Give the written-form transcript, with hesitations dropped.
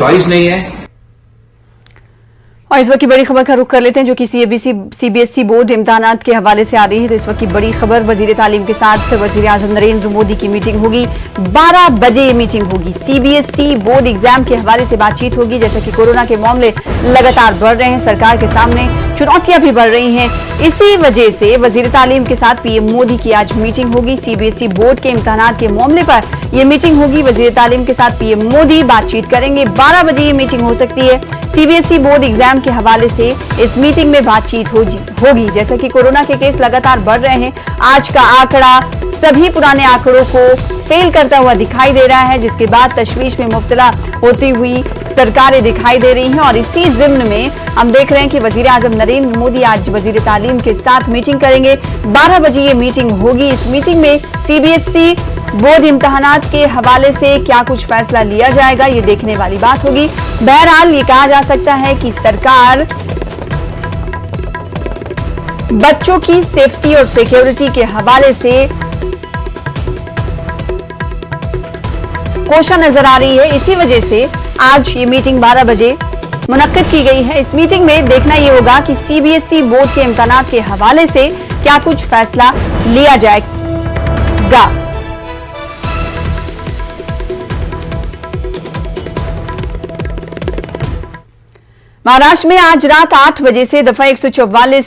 Choice नहीं है। और इस वक्त की बड़ी खबर का रुख कर लेते हैं जो कि सीबीएसई बोर्ड इम्तिहानात के हवाले से आ रही है। तो इस वक्त की बड़ी खबर, वजीर तालीम के साथ वजीर आजम नरेंद्र मोदी की मीटिंग होगी। 12 बजे ये मीटिंग होगी। सीबीएसई बोर्ड एग्जाम के हवाले से बातचीत होगी। जैसे कि कोरोना के मामले लगातार बढ़ रहे हैं, सरकार के सामने चुनौतियां भी बढ़ रही हैं। इसी वजह से वजीर तालीम के साथ पीएम मोदी की आज मीटिंग होगी। सीबीएसई बोर्ड के इम्तिहानात के मामले पर यह मीटिंग होगी। वजीर तालीम के साथ पीएम मोदी बातचीत करेंगे। 12 बजे ये मीटिंग हो सकती है। सीबीएसई बोर्ड एग्जाम के हवाले से इस मीटिंग में बातचीत होगी। जैसा कि कोरोना के केस लगातार बढ़ रहे हैं, आज का आंकड़ा सभी पुराने आंकड़ों को फेल करता हुआ दिखाई दे रहा है, जिसके बाद तशवीश में मुब्तला होती हुई सरकारें दिखाई दे रही हैं। और इसी जिम्न में हम देख रहे हैं कि वजीर आजम नरेंद्र मोदी आज वजीर तालीम के साथ मीटिंग करेंगे। 12 बजे ये मीटिंग होगी। इस मीटिंग में सीबीएसई बोर्ड इम्तिहानात के हवाले से क्या कुछ फैसला लिया जाएगा, ये देखने वाली बात होगी। बहरहाल ये कहा जा सकता है कि सरकार बच्चों की सेफ्टी और सिक्योरिटी के हवाले से कोशिश नजर आ रही है। इसी वजह से आज ये मीटिंग 12 बजे मुनक्किद की गई है। इस मीटिंग में देखना यह होगा कि सीबीएसई बोर्ड के इम्तिहानात के हवाले से क्या कुछ फैसला लिया जाएगा। महाराष्ट्र में आज रात 8 बजे से दफा 144